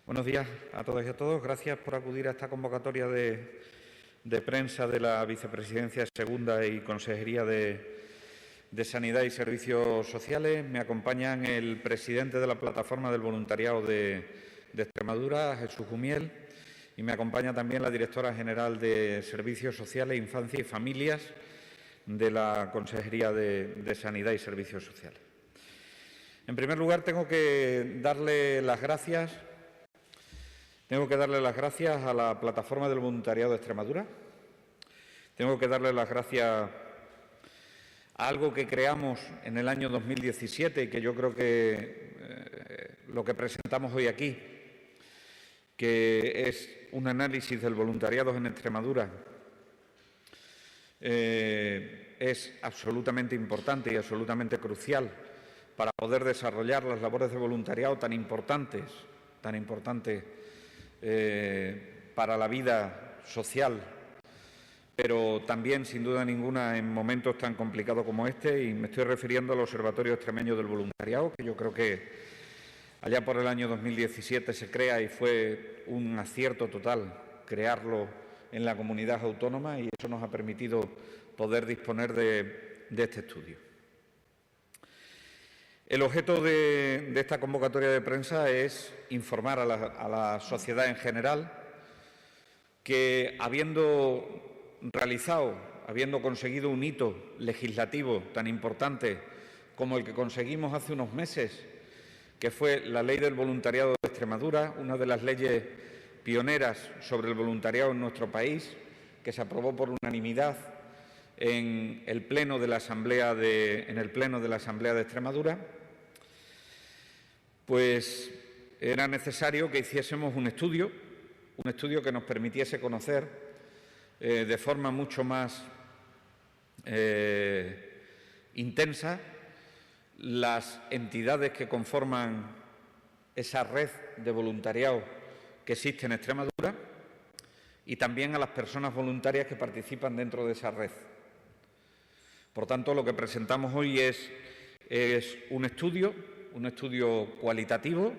Buenos días a todas y a todos. Gracias por acudir a esta convocatoria de prensa de la Vicepresidencia Segunda y Consejería de Sanidad y Servicios Sociales. Me acompañan el presidente de la Plataforma del Voluntariado de Extremadura, Jesús Gumiel, y me acompaña también la directora general de Servicios Sociales, Infancia y Familias de la Consejería de Sanidad y Servicios Sociales. En primer lugar, tengo que darle las gracias a la Plataforma del Voluntariado de Extremadura. Tengo que darle las gracias a algo que creamos en el año 2017 y que yo creo que lo que presentamos hoy aquí, que es un análisis del voluntariado en Extremadura, es absolutamente importante y absolutamente crucial para poder desarrollar las labores de voluntariado tan importantes para la vida social, pero también, sin duda ninguna, en momentos tan complicados como este, y me estoy refiriendo al Observatorio Extremeño del Voluntariado, que yo creo que allá por el año 2017 se crea y fue un acierto total crearlo en la comunidad autónoma, y eso nos ha permitido poder disponer de este estudio. El objeto de esta convocatoria de prensa es informar a la sociedad en general que, habiendo conseguido un hito legislativo tan importante como el que conseguimos hace unos meses, que fue la Ley del Voluntariado de Extremadura, una de las leyes pioneras sobre el voluntariado en nuestro país, que se aprobó por unanimidad en el Pleno de la Asamblea de Extremadura, pues era necesario que hiciésemos un estudio que nos permitiese conocer de forma mucho más intensa las entidades que conforman esa red de voluntariado que existe en Extremadura y también a las personas voluntarias que participan dentro de esa red. Por tanto, lo que presentamos hoy es un estudio cualitativo,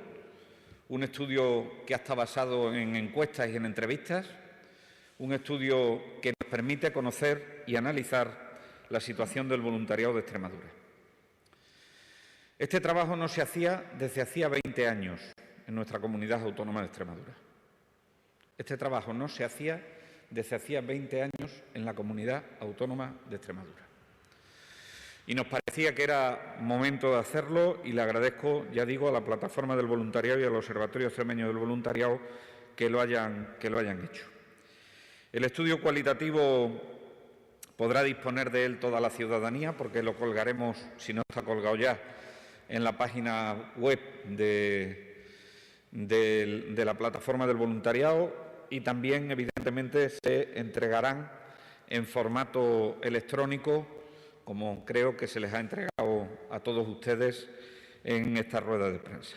un estudio que está basado en encuestas y en entrevistas, un estudio que nos permite conocer y analizar la situación del voluntariado de Extremadura. Este trabajo no se hacía desde hacía 20 años en nuestra comunidad autónoma de Extremadura. Este trabajo no se hacía desde hacía 20 años en la comunidad autónoma de Extremadura. Y nos parecía que era momento de hacerlo, y le agradezco, ya digo, a la Plataforma del Voluntariado y al Observatorio Extremeño del Voluntariado que lo hayan hecho. El estudio cualitativo podrá disponer de él toda la ciudadanía, porque lo colgaremos, si no está colgado ya, en la página web de la Plataforma del Voluntariado, y también, evidentemente, se entregarán en formato electrónico, como creo que se les ha entregado a todos ustedes en esta rueda de prensa.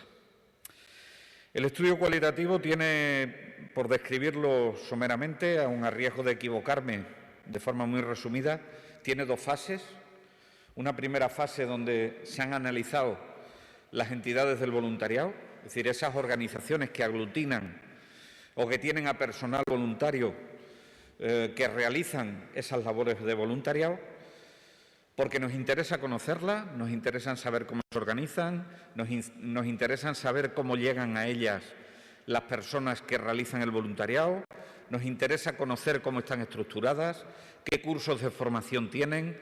El estudio cualitativo tiene, por describirlo someramente, aun a riesgo de equivocarme de forma muy resumida, tiene dos fases. Una primera fase donde se han analizado las entidades del voluntariado, es decir, esas organizaciones que aglutinan o que tienen a personal voluntario que realizan esas labores de voluntariado, porque nos interesa conocerlas, nos interesa saber cómo se organizan, nos interesa saber cómo llegan a ellas las personas que realizan el voluntariado, nos interesa conocer cómo están estructuradas, qué cursos de formación tienen,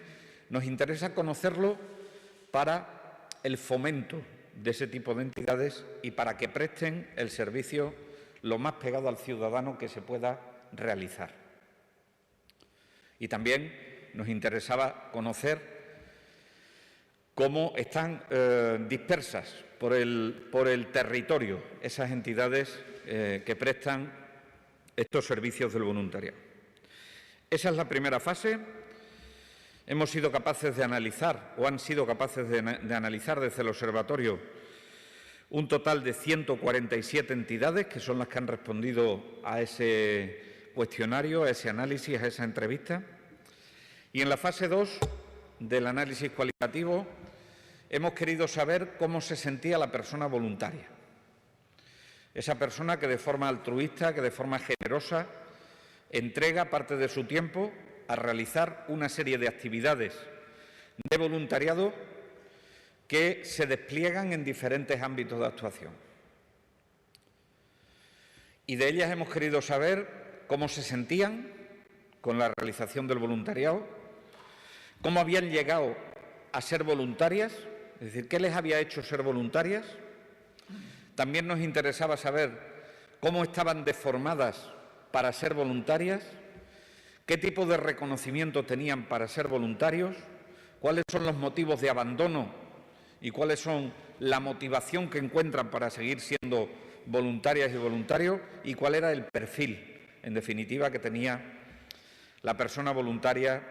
nos interesa conocerlo para el fomento de ese tipo de entidades y para que presten el servicio lo más pegado al ciudadano que se pueda realizar. Y también nos interesaba conocer cómo están dispersas por el territorio esas entidades que prestan estos servicios del voluntariado. Esa es la primera fase. Hemos sido capaces de analizar, o han sido capaces de analizar desde el observatorio, un total de 147 entidades, que son las que han respondido a ese cuestionario, a ese análisis, a esa entrevista. Y en la fase 2 del análisis cualitativo hemos querido saber cómo se sentía la persona voluntaria. Esa persona que de forma altruista, que de forma generosa, entrega parte de su tiempo a realizar una serie de actividades de voluntariado que se despliegan en diferentes ámbitos de actuación. Y de ellas hemos querido saber cómo se sentían con la realización del voluntariado, cómo habían llegado a ser voluntarias, es decir, qué les había hecho ser voluntarias. También nos interesaba saber cómo estaban deformadas para ser voluntarias, qué tipo de reconocimiento tenían para ser voluntarios, cuáles son los motivos de abandono y cuáles son la motivación que encuentran para seguir siendo voluntarias y voluntarios, y cuál era el perfil, en definitiva, que tenía la persona voluntaria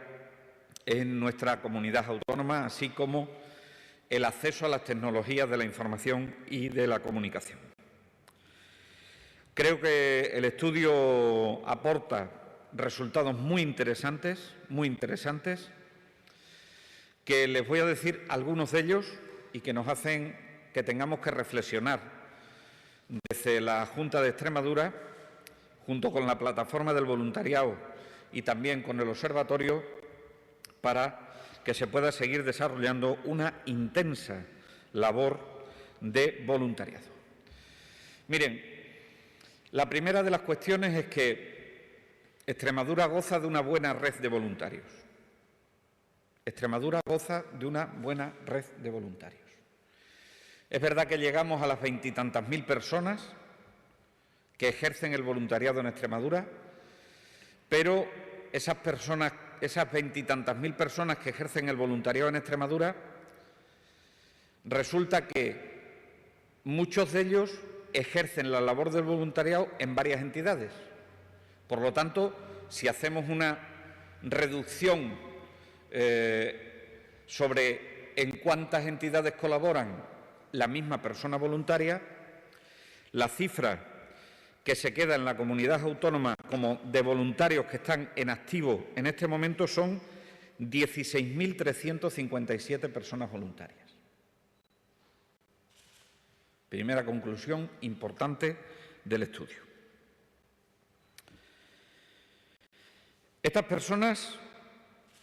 en nuestra comunidad autónoma, así como el acceso a las tecnologías de la información y de la comunicación. Creo que el estudio aporta resultados muy interesantes, que les voy a decir algunos de ellos y que nos hacen que tengamos que reflexionar desde la Junta de Extremadura, junto con la plataforma del voluntariado y también con el observatorio, para que se pueda seguir desarrollando una intensa labor de voluntariado. Miren, la primera de las cuestiones es que Extremadura goza de una buena red de voluntarios. Extremadura goza de una buena red de voluntarios. Es verdad que llegamos a las 20 y tantas mil personas que ejercen el voluntariado en Extremadura, pero esas 20 y tantas mil personas que ejercen el voluntariado en Extremadura, resulta que muchos de ellos ejercen la labor del voluntariado en varias entidades. Por lo tanto, si hacemos una reducción sobre en cuántas entidades colaboran la misma persona voluntaria, la cifra que se queda en la comunidad autónoma como de voluntarios que están en activo en este momento son 16.357 personas voluntarias. Primera conclusión importante del estudio. Estas personas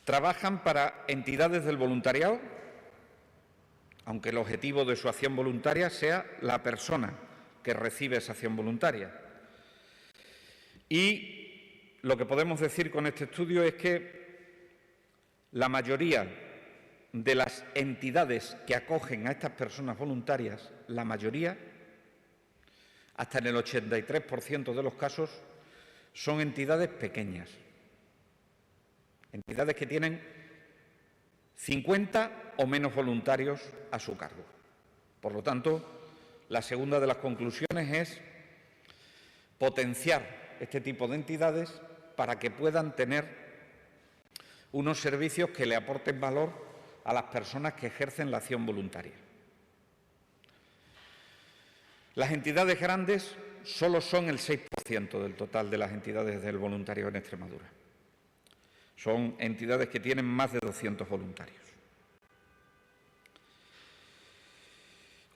trabajan para entidades del voluntariado, aunque el objetivo de su acción voluntaria sea la persona que recibe esa acción voluntaria. Y lo que podemos decir con este estudio es que la mayoría de las entidades que acogen a estas personas voluntarias, la mayoría, hasta en el 83% de los casos, son entidades pequeñas, entidades que tienen 50 o menos voluntarios a su cargo. Por lo tanto, la segunda de las conclusiones es potenciar este tipo de entidades para que puedan tener unos servicios que le aporten valor a las personas que ejercen la acción voluntaria. Las entidades grandes solo son el 6% del total de las entidades del voluntariado en Extremadura. Son entidades que tienen más de 200 voluntarios.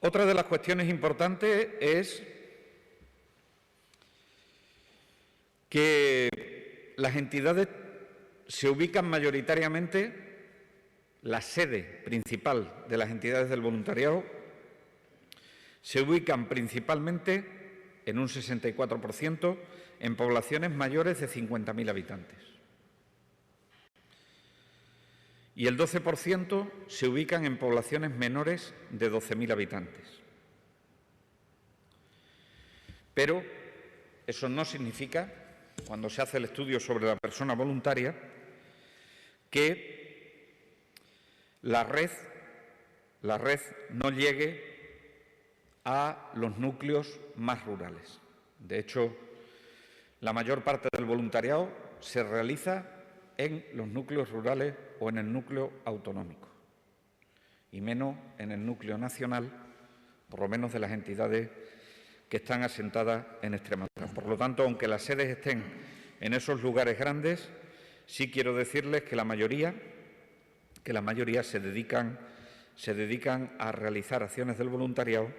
Otra de las cuestiones importantes es que las entidades se ubican mayoritariamente, la sede principal de las entidades del voluntariado se ubican principalmente en un 64% en poblaciones mayores de 50.000 habitantes. Y el 12% se ubican en poblaciones menores de 12.000 habitantes. Pero eso no significa, cuando se hace el estudio sobre la persona voluntaria, que la red no llegue a los núcleos más rurales. De hecho, la mayor parte del voluntariado se realiza en los núcleos rurales o en el núcleo autonómico, y menos en el núcleo nacional, por lo menos de las entidades que están asentadas en Extremadura. Por lo tanto, aunque las sedes estén en esos lugares grandes, sí quiero decirles que la mayoría se dedican a realizar acciones del voluntariado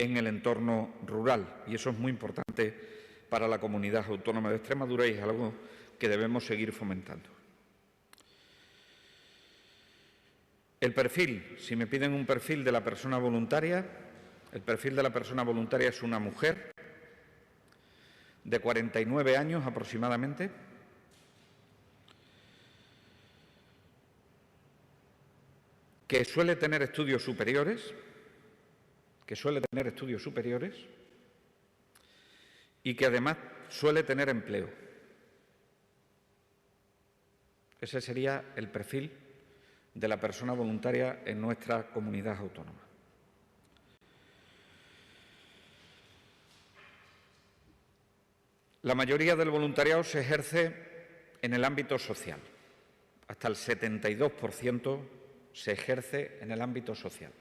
en el entorno rural. Y eso es muy importante para la Comunidad Autónoma de Extremadura y es algo que debemos seguir fomentando. El perfil, si me piden un perfil de la persona voluntaria, el perfil de la persona voluntaria es una mujer de 49 años aproximadamente, que suele tener estudios superiores, y que además suele tener empleo. Ese sería el perfil de la persona voluntaria en nuestra comunidad autónoma. La mayoría del voluntariado se ejerce en el ámbito social. Hasta el 72% se ejerce en el ámbito social.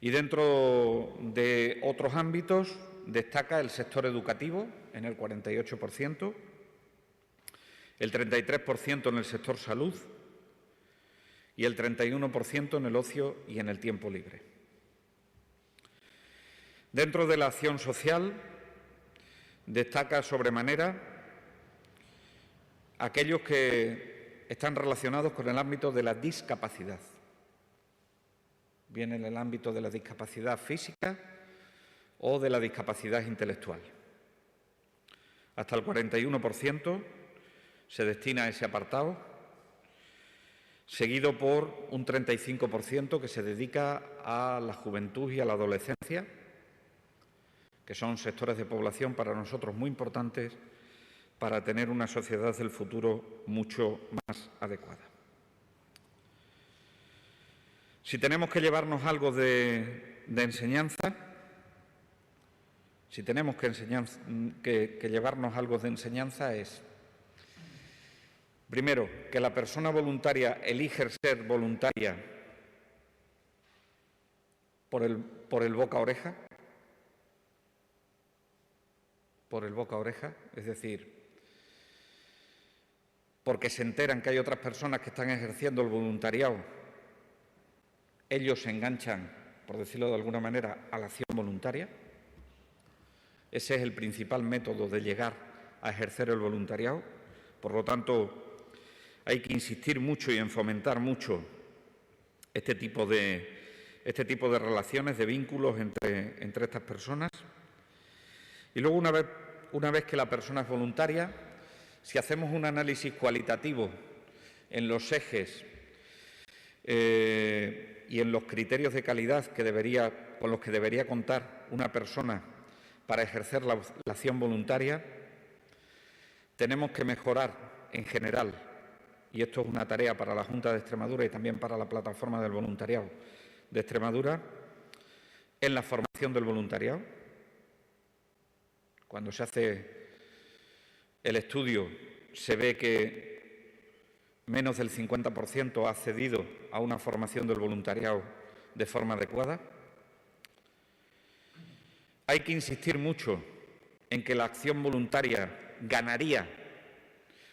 Y dentro de otros ámbitos destaca el sector educativo en el 48%, el 33% en el sector salud y el 31% en el ocio y en el tiempo libre. Dentro de la acción social destaca sobremanera aquellos que están relacionados con el ámbito de la discapacidad, bien en el ámbito de la discapacidad física o de la discapacidad intelectual. Hasta el 41% se destina a ese apartado, seguido por un 35% que se dedica a la juventud y a la adolescencia, que son sectores de población para nosotros muy importantes para tener una sociedad del futuro mucho más adecuada. Si tenemos que llevarnos algo de enseñanza, llevarnos algo de enseñanza es, primero, que la persona voluntaria elige ser voluntaria por el boca a oreja, es decir, porque se enteran que hay otras personas que están ejerciendo el voluntariado, ellos se enganchan, por decirlo de alguna manera, a la acción voluntaria. Ese es el principal método de llegar a ejercer el voluntariado. Por lo tanto, hay que insistir mucho y en fomentar mucho este tipo de relaciones, de vínculos entre estas personas. Y luego, una vez que la persona es voluntaria, si hacemos un análisis cualitativo en los ejes y en los criterios de calidad con los que debería contar una persona para ejercer la acción voluntaria, tenemos que mejorar en general, y esto es una tarea para la Junta de Extremadura y también para la Plataforma del Voluntariado de Extremadura, en la formación del voluntariado. Cuando se hace el estudio se ve que menos del 50% ha accedido a una formación del voluntariado de forma adecuada. Hay que insistir mucho en que la acción voluntaria ganaría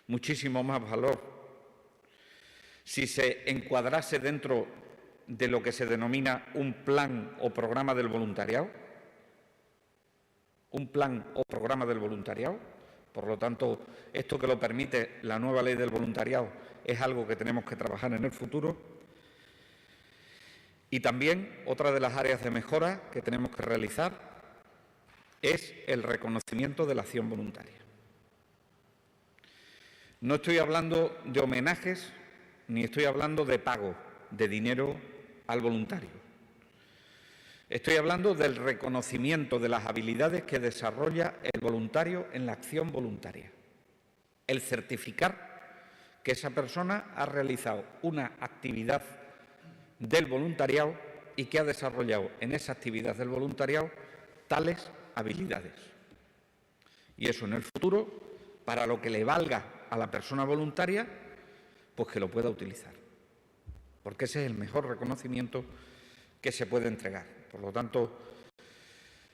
muchísimo más valor si se encuadrase dentro de lo que se denomina un plan o programa del voluntariado. Un plan o programa del voluntariado. Por lo tanto, esto que lo permite la nueva ley del voluntariado es algo que tenemos que trabajar en el futuro. Y también otra de las áreas de mejora que tenemos que realizar es el reconocimiento de la acción voluntaria. No estoy hablando de homenajes ni estoy hablando de pago de dinero al voluntario. Estoy hablando del reconocimiento de las habilidades que desarrolla el voluntario en la acción voluntaria. El certificar que esa persona ha realizado una actividad del voluntariado y que ha desarrollado en esa actividad del voluntariado tales habilidades. Y eso en el futuro, para lo que le valga a la persona voluntaria, pues que lo pueda utilizar. Porque ese es el mejor reconocimiento que se puede entregar. Por lo tanto,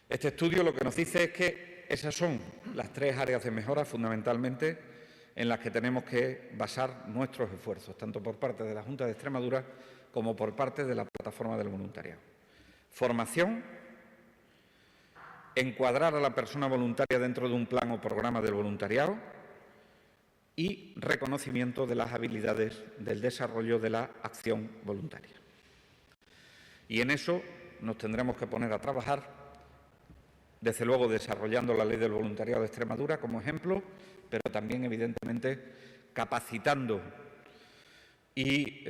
este estudio lo que nos dice es que esas son las tres áreas de mejora fundamentalmente en las que tenemos que basar nuestros esfuerzos, tanto por parte de la Junta de Extremadura como por parte de la Plataforma del Voluntariado. Formación, encuadrar a la persona voluntaria dentro de un plan o programa del voluntariado y reconocimiento de las habilidades del desarrollo de la acción voluntaria. Y en eso nos tendremos que poner a trabajar, desde luego desarrollando la Ley del Voluntariado de Extremadura como ejemplo, pero también, evidentemente, capacitando y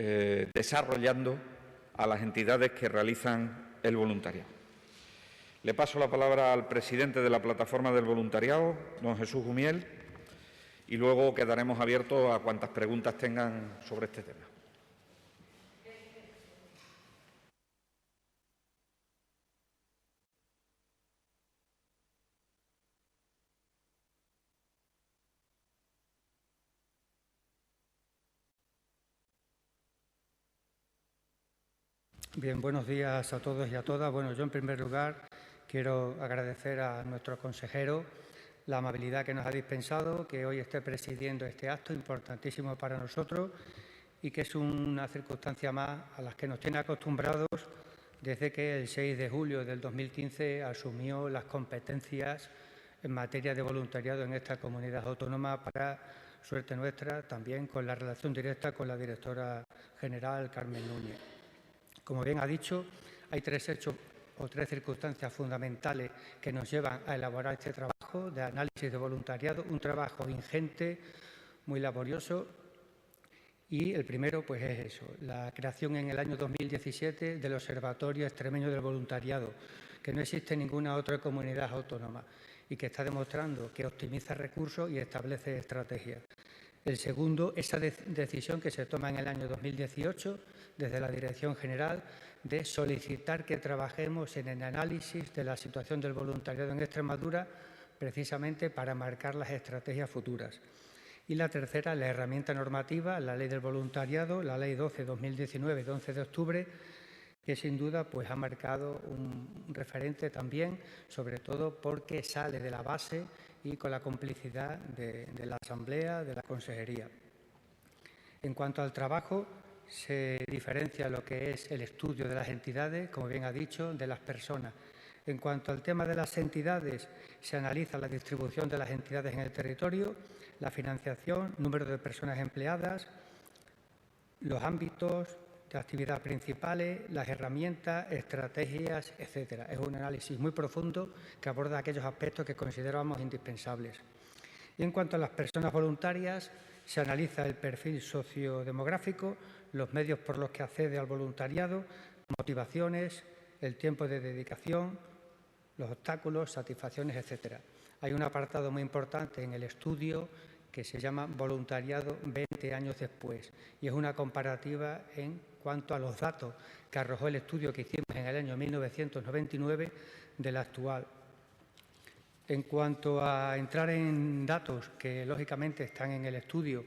desarrollando a las entidades que realizan el voluntariado. Le paso la palabra al presidente de la Plataforma del Voluntariado, don Jesús Gumiel, y luego quedaremos abiertos a cuantas preguntas tengan sobre este tema. Bien, buenos días a todos y a todas. Bueno, yo en primer lugar quiero agradecer a nuestro consejero la amabilidad que nos ha dispensado, que hoy esté presidiendo este acto importantísimo para nosotros y que es una circunstancia más a las que nos tiene acostumbrados desde que el 6 de julio del 2015 asumió las competencias en materia de voluntariado en esta comunidad autónoma, para suerte nuestra, también con la relación directa con la directora general, Carmen Núñez. Como bien ha dicho, hay tres hechos o tres circunstancias fundamentales que nos llevan a elaborar este trabajo de análisis de voluntariado, un trabajo ingente, muy laborioso. Y el primero, pues es eso, la creación en el año 2017 del Observatorio Extremeño del Voluntariado, que no existe en ninguna otra comunidad autónoma y que está demostrando que optimiza recursos y establece estrategias. El segundo, esa decisión que se toma en el año 2018 desde la Dirección General de solicitar que trabajemos en el análisis de la situación del voluntariado en Extremadura, precisamente para marcar las estrategias futuras. Y la tercera, la herramienta normativa, la Ley del Voluntariado, la Ley 12/2019, de 11 de octubre, que sin duda pues, ha marcado un referente también, sobre todo porque sale de la base y con la complicidad de la Asamblea, de la Consejería. En cuanto al trabajo, se diferencia lo que es el estudio de las entidades, como bien ha dicho, de las personas. En cuanto al tema de las entidades, se analiza la distribución de las entidades en el territorio, la financiación, número de personas empleadas, los ámbitos de actividad principales, las herramientas, estrategias, etcétera. Es un análisis muy profundo que aborda aquellos aspectos que consideramos indispensables. Y en cuanto a las personas voluntarias, se analiza el perfil sociodemográfico, los medios por los que accede al voluntariado, motivaciones, el tiempo de dedicación, los obstáculos, satisfacciones, etcétera. Hay un apartado muy importante en el estudio que se llama Voluntariado 20 años después, y es una comparativa en cuanto a los datos que arrojó el estudio que hicimos en el año 1999 del actual. En cuanto a entrar en datos que lógicamente están en el estudio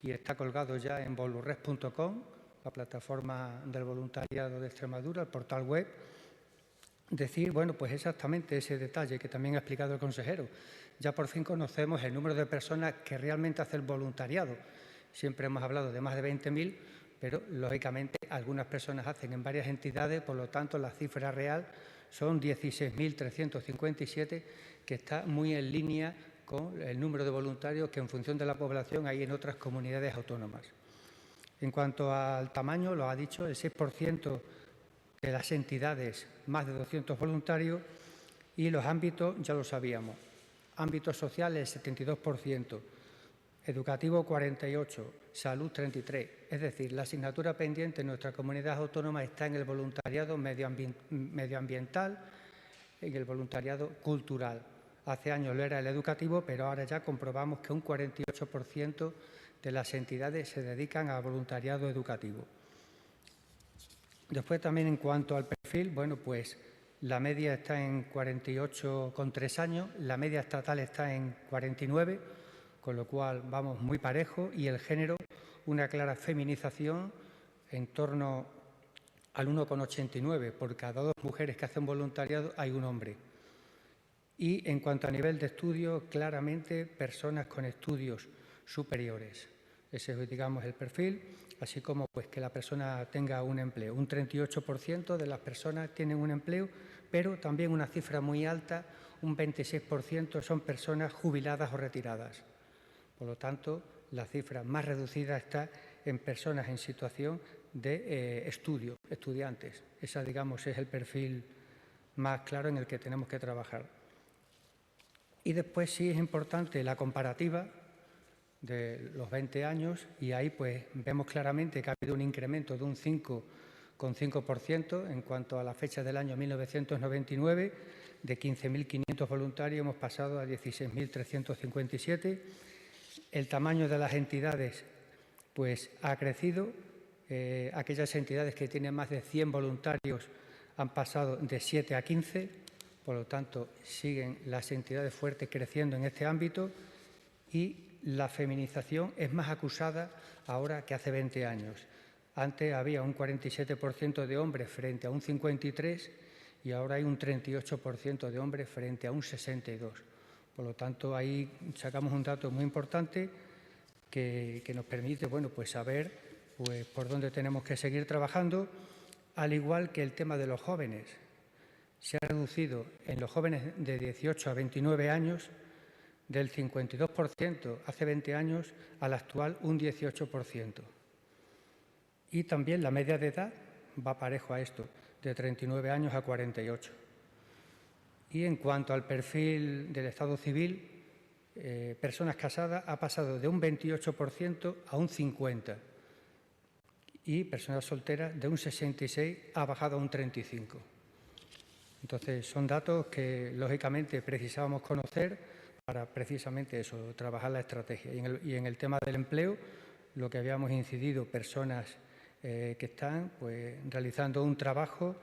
y está colgado ya en volurres.com, la plataforma del voluntariado de Extremadura, el portal web, decir, bueno, pues exactamente ese detalle que también ha explicado el consejero. Ya por fin conocemos el número de personas que realmente hacen voluntariado. Siempre hemos hablado de más de 20.000, pero lógicamente algunas personas hacen en varias entidades, por lo tanto la cifra real son 16.357, que está muy en línea con el número de voluntarios que en función de la población hay en otras comunidades autónomas. En cuanto al tamaño, lo ha dicho, el 6% de las entidades, más de 200 voluntarios, y los ámbitos ya lo sabíamos. Ámbitos sociales, 72%, educativo, 48%, salud, 33%. Es decir, la asignatura pendiente en nuestra comunidad autónoma está en el voluntariado medioambiental y el voluntariado cultural. Hace años lo era el educativo, pero ahora ya comprobamos que un 48% de las entidades se dedican a voluntariado educativo. Después también en cuanto al perfil, bueno, pues la media está en 48,3 años, la media estatal está en 49, con lo cual vamos muy parejo, y el género, una clara feminización en torno al 1,89. Por cada 2 mujeres que hacen voluntariado hay un hombre. Y en cuanto a nivel de estudio, claramente personas con estudios superiores. Ese es, digamos, el perfil, así como pues, que la persona tenga un empleo. Un 38% de las personas tienen un empleo, pero también una cifra muy alta, un 26% son personas jubiladas o retiradas. Por lo tanto, la cifra más reducida está en personas en situación de estudio, estudiantes. Ese, digamos, es el perfil más claro en el que tenemos que trabajar. Y después sí es importante la comparativa de los 20 años y ahí pues vemos claramente que ha habido un incremento de un 5,5% en cuanto a la fecha del año 1999. De 15.500 voluntarios hemos pasado a 16.357. El tamaño de las entidades pues ha crecido. Aquellas entidades que tienen más de 100 voluntarios han pasado de 7 a 15. Por lo tanto, siguen las entidades fuertes creciendo en este ámbito y la feminización es más acusada ahora que hace 20 años. Antes había un 47% de hombres frente a un 53% y ahora hay un 38% de hombres frente a un 62%. Por lo tanto, ahí sacamos un dato muy importante que nos permite pues saber pues, por dónde tenemos que seguir trabajando, al igual que el tema de los jóvenes. Se ha reducido en los jóvenes de 18 a 29 años del 52% hace 20 años al actual un 18%. Y también la media de edad va parejo a esto, de 39 años a 48. Y en cuanto al perfil del Estado civil, personas casadas ha pasado de un 28% a un 50%. Y personas solteras de un 66% ha bajado a un 35%. Entonces, son datos que, lógicamente, precisábamos conocer para precisamente eso, trabajar la estrategia. Y en el tema del empleo, lo que habíamos incidido, personas que están pues, realizando un trabajo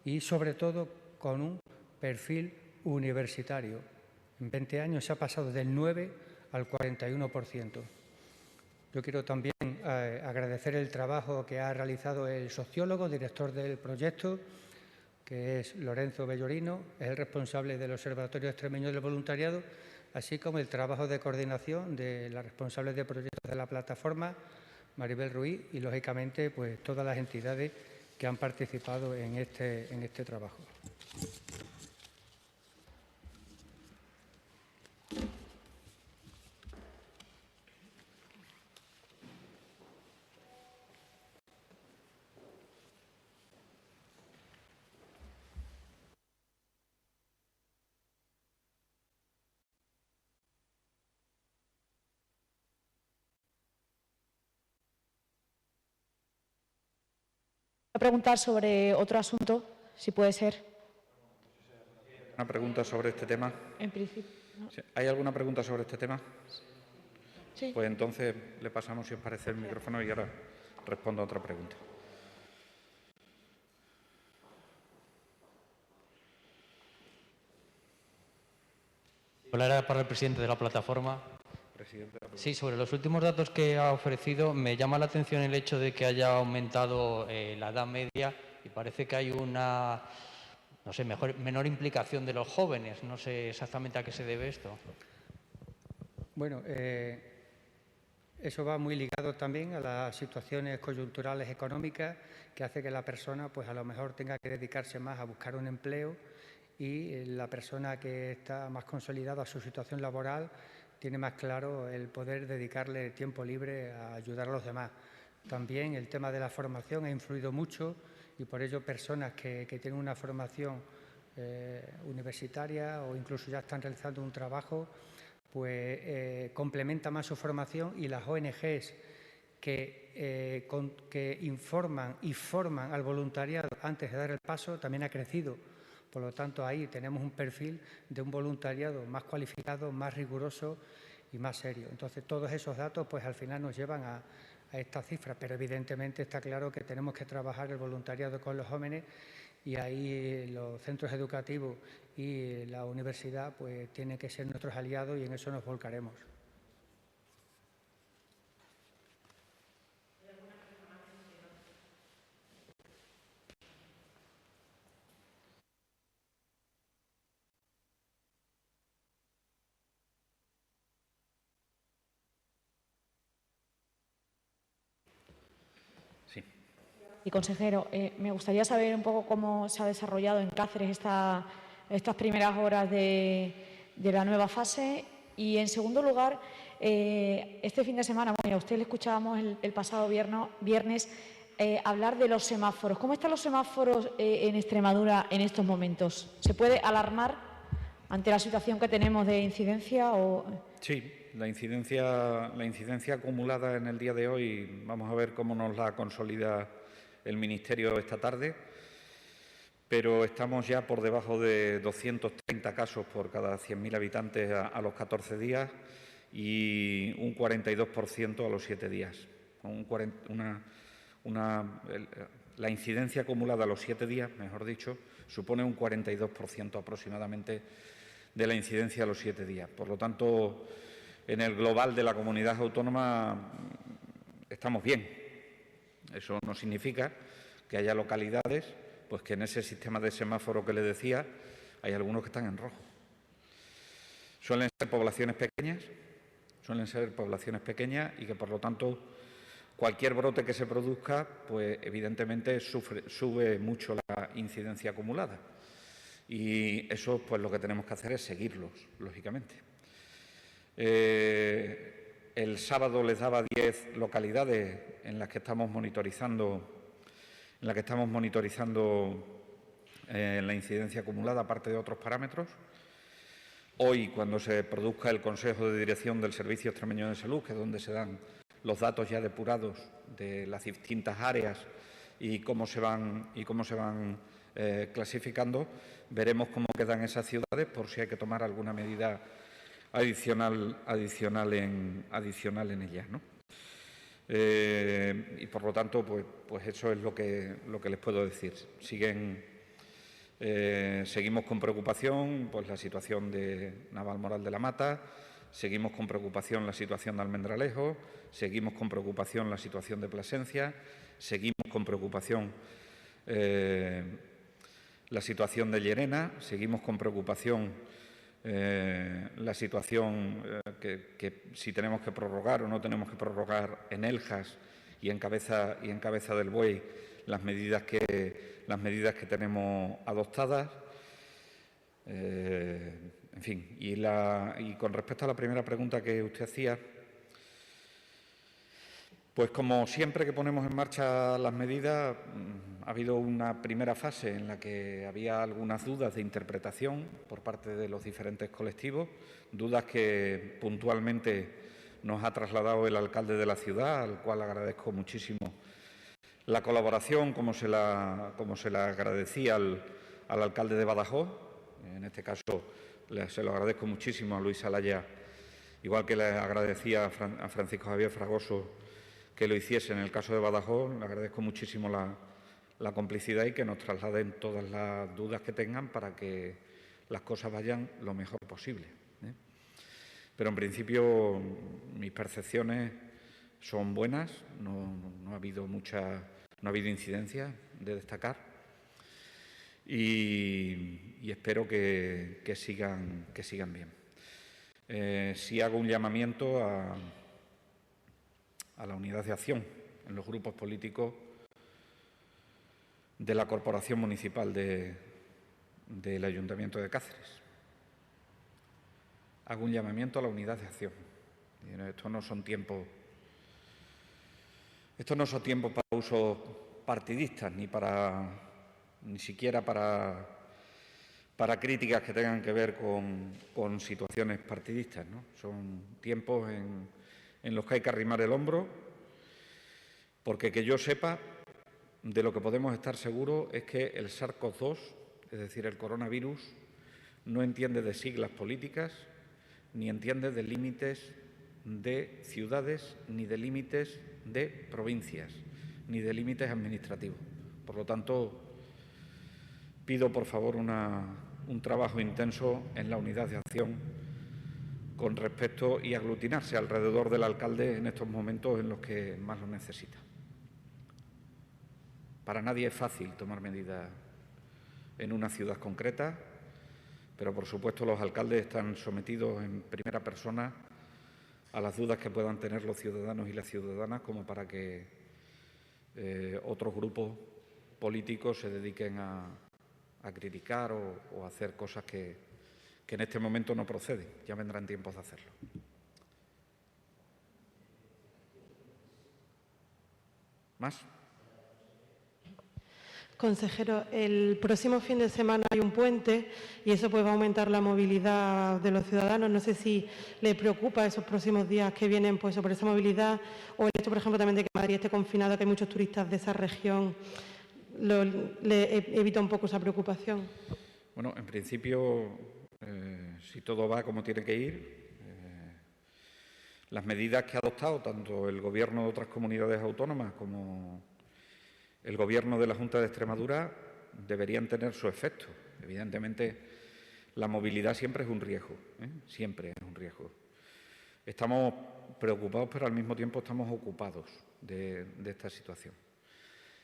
y, sobre todo, con un perfil universitario. En 20 años se ha pasado del 9 al 41%. Yo quiero también agradecer el trabajo que ha realizado el sociólogo, director del proyecto, que es Lorenzo Bellorino, es el responsable del Observatorio Extremeño del Voluntariado, así como el trabajo de coordinación de la responsable de proyectos de la plataforma, Maribel Ruiz, y, lógicamente, pues todas las entidades que han participado en este trabajo. A preguntar sobre otro asunto, si puede ser. ¿Una pregunta sobre este tema? En principio, ¿no? ¿Hay alguna pregunta sobre este tema? Sí. Pues entonces le pasamos, si os parece, el micrófono y ahora respondo a otra pregunta. Era para el presidente de la plataforma. Sí, sobre los últimos datos que ha ofrecido, me llama la atención el hecho de que haya aumentado la edad media y parece que hay una, no sé, menor implicación de los jóvenes. No sé exactamente a qué se debe esto. Bueno, eso va muy ligado también a las situaciones coyunturales económicas que hace que la persona, pues a lo mejor tenga que dedicarse más a buscar un empleo y la persona que está más consolidada a su situación laboral tiene más claro el poder dedicarle tiempo libre a ayudar a los demás. También el tema de la formación ha influido mucho y por ello personas que tienen una formación universitaria o incluso ya están realizando un trabajo, pues complementan más su formación y las ONGs que informan y forman al voluntariado antes de dar el paso también ha crecido. Por lo tanto, ahí tenemos un perfil de un voluntariado más cualificado, más riguroso y más serio. Entonces, todos esos datos, pues al final nos llevan a esta cifra, pero evidentemente está claro que tenemos que trabajar el voluntariado con los jóvenes y ahí los centros educativos y la universidad pues tienen que ser nuestros aliados y en eso nos volcaremos. y consejero, me gustaría saber un poco cómo se ha desarrollado en Cáceres estas primeras horas de la nueva fase. Y, en segundo lugar, este fin de semana, bueno, a usted le escuchábamos el pasado viernes hablar de los semáforos. ¿Cómo están los semáforos en Extremadura en estos momentos? ¿Se puede alarmar ante la situación que tenemos de incidencia? Sí, la incidencia acumulada en el día de hoy, vamos a ver cómo nos la consolida el Ministerio esta tarde, pero estamos ya por debajo de 230 casos por cada 100.000 habitantes a los 14 días y un 42% a los 7 días. La incidencia acumulada a los 7 días, mejor dicho, supone un 42% aproximadamente de la incidencia a los 7 días. Por lo tanto, en el global de la comunidad autónoma estamos bien. Eso no significa que haya localidades, pues que en ese sistema de semáforo que le decía, hay algunos que están en rojo. Suelen ser poblaciones pequeñas y que, por lo tanto, cualquier brote que se produzca, pues evidentemente sube mucho la incidencia acumulada. Y eso, pues lo que tenemos que hacer es seguirlos, lógicamente. El sábado les daba 10 localidades en las que estamos monitorizando la incidencia acumulada, aparte de otros parámetros. Hoy, cuando se produzca el Consejo de Dirección del Servicio Extremeño de Salud, que es donde se dan los datos ya depurados de las distintas áreas y cómo se van clasificando, veremos cómo quedan esas ciudades por si hay que tomar alguna medida adicional en ellas, ¿no? Y por lo tanto, pues eso es lo que les puedo decir. Seguimos con preocupación pues la situación de Navalmoral de la Mata, seguimos con preocupación la situación de Almendralejo, seguimos con preocupación la situación de Plasencia, seguimos con preocupación la situación de Llerena, seguimos con preocupación la situación que si tenemos que prorrogar o no tenemos que prorrogar en Eljas y en Cabeza del Buey las medidas que tenemos adoptadas. En fin, y con respecto a la primera pregunta que usted hacía, pues como siempre que ponemos en marcha las medidas, ha habido una primera fase en la que había algunas dudas de interpretación por parte de los diferentes colectivos, dudas que puntualmente nos ha trasladado el alcalde de la ciudad, al cual agradezco muchísimo la colaboración, como se la agradecía al alcalde de Badajoz. En este caso se lo agradezco muchísimo a Luis Alaya, igual que le agradecía a Francisco Javier Fragoso que lo hiciese en el caso de Badajoz. Le agradezco muchísimo la complicidad y que nos trasladen todas las dudas que tengan para que las cosas vayan lo mejor posible, ¿eh? Pero en principio mis percepciones son buenas, no ha habido incidencias de destacar y espero que sigan bien. Sí hago un llamamiento a la unidad de acción en los grupos políticos de la Corporación Municipal del Ayuntamiento de Cáceres. Hago un llamamiento a la unidad de acción. Estos no son tiempos para usos partidistas, ni siquiera para críticas que tengan que ver con situaciones partidistas, ¿no? Son tiempos en los que hay que arrimar el hombro, porque que yo sepa, de lo que podemos estar seguros es que el SARS-CoV-2, es decir, el coronavirus, no entiende de siglas políticas, ni entiende de límites de ciudades, ni de límites de provincias, ni de límites administrativos. Por lo tanto, pido, por favor, un trabajo intenso en la unidad de acción con respecto y aglutinarse alrededor del alcalde en estos momentos en los que más lo necesita. Para nadie es fácil tomar medidas en una ciudad concreta, pero por supuesto los alcaldes están sometidos en primera persona a las dudas que puedan tener los ciudadanos y las ciudadanas como para que otros grupos políticos se dediquen a criticar o a hacer cosas que en este momento no proceden. Ya vendrán tiempos de hacerlo. ¿Más? Consejero, el próximo fin de semana hay un puente y eso pues va a aumentar la movilidad de los ciudadanos. No sé si le preocupa esos próximos días que vienen pues sobre esa movilidad o el hecho, por ejemplo, también de que Madrid esté confinado, que hay muchos turistas de esa región. ¿Le evita un poco esa preocupación? Bueno, en principio, si todo va como tiene que ir, las medidas que ha adoptado tanto el Gobierno de otras comunidades autónomas como el Gobierno de la Junta de Extremadura deberían tener su efecto. Evidentemente, la movilidad siempre es un riesgo, siempre es un riesgo. Estamos preocupados, pero al mismo tiempo estamos ocupados de esta situación.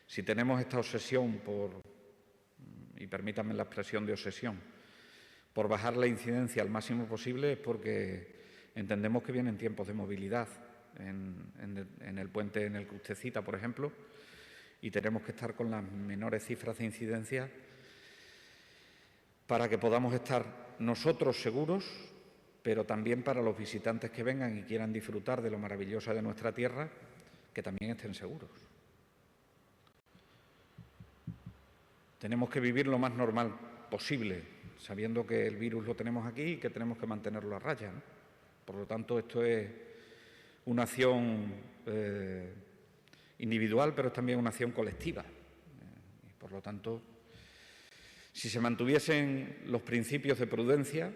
Si tenemos esta obsesión por, y permítanme la expresión de obsesión, por bajar la incidencia al máximo posible, es porque entendemos que vienen tiempos de movilidad en el puente en el que usted cita, por ejemplo, y tenemos que estar con las menores cifras de incidencia para que podamos estar nosotros seguros, pero también para los visitantes que vengan y quieran disfrutar de lo maravillosa de nuestra tierra, que también estén seguros. Tenemos que vivir lo más normal posible, sabiendo que el virus lo tenemos aquí y que tenemos que mantenerlo a raya, ¿no? Por lo tanto, esto es una acción individual, pero es también una acción colectiva. Y por lo tanto, si se mantuviesen los principios de prudencia,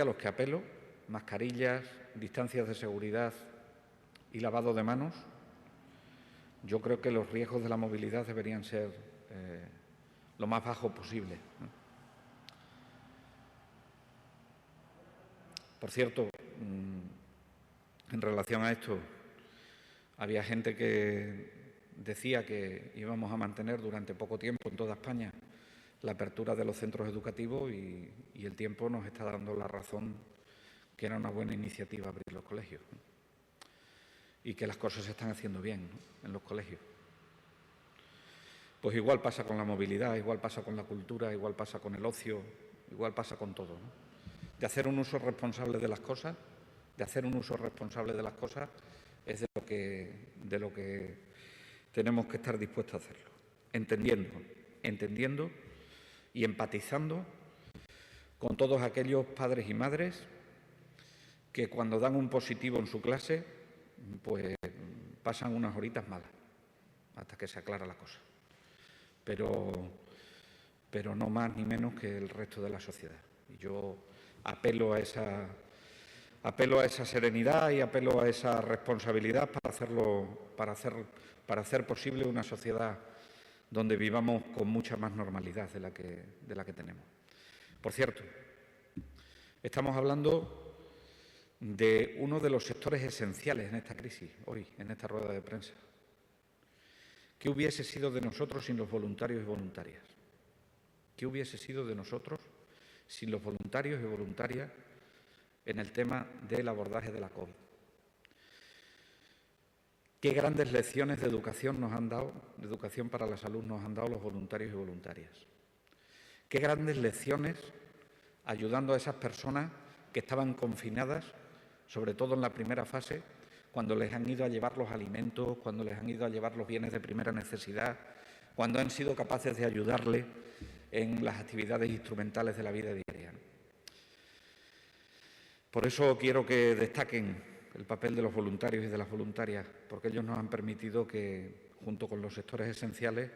a los que apelo, mascarillas, distancias de seguridad y lavado de manos, yo creo que los riesgos de la movilidad deberían ser lo más bajos posible, ¿no? Por cierto, en relación a esto, había gente que decía que íbamos a mantener durante poco tiempo en toda España la apertura de los centros educativos y el tiempo nos está dando la razón que era una buena iniciativa abrir los colegios, ¿no? Y que las cosas se están haciendo bien, ¿no?, en los colegios. Pues igual pasa con la movilidad, igual pasa con la cultura, igual pasa con el ocio, igual pasa con todo, ¿no? De hacer un uso responsable de las cosas, es de lo que tenemos que estar dispuestos a hacerlo, entendiendo y empatizando con todos aquellos padres y madres que cuando dan un positivo en su clase, pues pasan unas horitas malas hasta que se aclara la cosa, pero no más ni menos que el resto de la sociedad. Y yo apelo a esa serenidad y apelo a esa responsabilidad para hacer posible una sociedad donde vivamos con mucha más normalidad de la que tenemos. Por cierto, estamos hablando de uno de los sectores esenciales en esta crisis, hoy, en esta rueda de prensa. ¿Qué hubiese sido de nosotros sin los voluntarios y voluntarias? ¿Qué hubiese sido de nosotros sin los voluntarios y voluntarias en el tema del abordaje de la COVID? ¿Qué grandes lecciones de educación nos han dado, de educación para la salud nos han dado los voluntarios y voluntarias? ¿Qué grandes lecciones ayudando a esas personas que estaban confinadas, sobre todo en la primera fase, cuando les han ido a llevar los alimentos, cuando les han ido a llevar los bienes de primera necesidad, cuando han sido capaces de ayudarle en las actividades instrumentales de la vida diaria? Por eso quiero que destaquen el papel de los voluntarios y de las voluntarias, porque ellos nos han permitido que, junto con los sectores esenciales,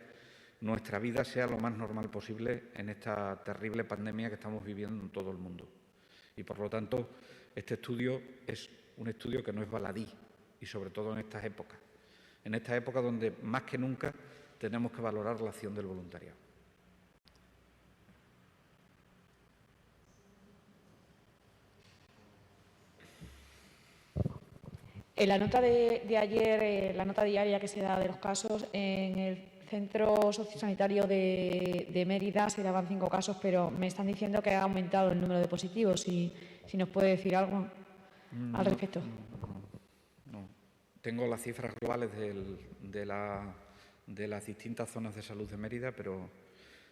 nuestra vida sea lo más normal posible en esta terrible pandemia que estamos viviendo en todo el mundo. Y, por lo tanto, este estudio es un estudio que no es baladí, y sobre todo en estas épocas donde más que nunca tenemos que valorar la acción del voluntariado. En la nota de ayer, la nota diaria que se da de los casos, en el centro sociosanitario de Mérida se daban 5 casos, pero me están diciendo que ha aumentado el número de positivos. Si nos puede decir algo al respecto. No. Tengo las cifras globales de las distintas zonas de salud de Mérida, pero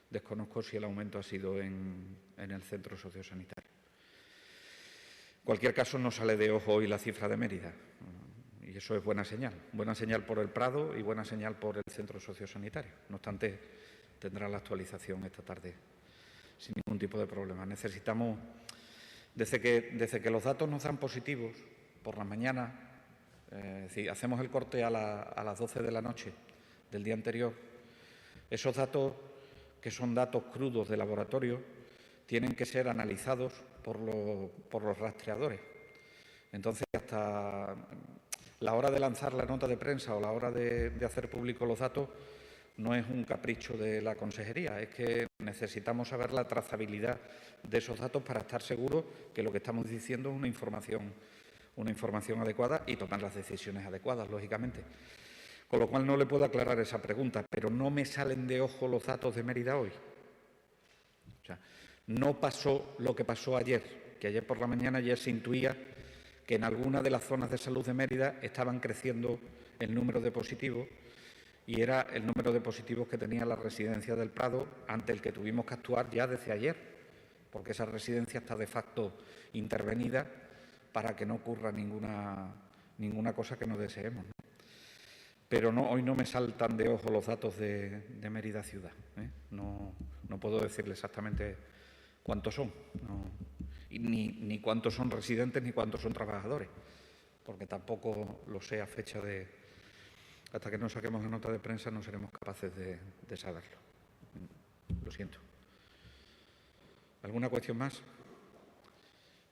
desconozco si el aumento ha sido en el centro sociosanitario. En cualquier caso, no sale de ojo hoy la cifra de Mérida, y eso es buena señal por el Prado y buena señal por el centro sociosanitario. No obstante, tendrá la actualización esta tarde sin ningún tipo de problema. Necesitamos, desde que los datos nos dan positivos por la mañana, si hacemos el corte a las 12 de la noche del día anterior, esos datos, que son datos crudos de laboratorio, tienen que ser analizados por los rastreadores. Entonces, hasta la hora de lanzar la nota de prensa o la hora de hacer públicos los datos no es un capricho de la consejería, es que necesitamos saber la trazabilidad de esos datos para estar seguros que lo que estamos diciendo es una información adecuada y tomar las decisiones adecuadas, lógicamente. Con lo cual no le puedo aclarar esa pregunta, pero no me salen de ojo los datos de Mérida hoy. O sea, no pasó lo que pasó ayer, que ayer por la mañana ya se intuía que en alguna de las zonas de salud de Mérida estaban creciendo el número de positivos, y era el número de positivos que tenía la residencia del Prado, ante el que tuvimos que actuar ya desde ayer, porque esa residencia está de facto intervenida para que no ocurra ninguna cosa que no deseemos, ¿no? Pero no, hoy no me saltan de ojo los datos de Mérida ciudad, ¿eh? No puedo decirle exactamente cuántos son, ni cuántos son residentes ni cuántos son trabajadores, porque tampoco lo sé a fecha de... Hasta que no saquemos la nota de prensa no seremos capaces de saberlo. Lo siento. ¿Alguna cuestión más?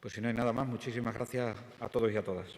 Pues si no hay nada más, muchísimas gracias a todos y a todas.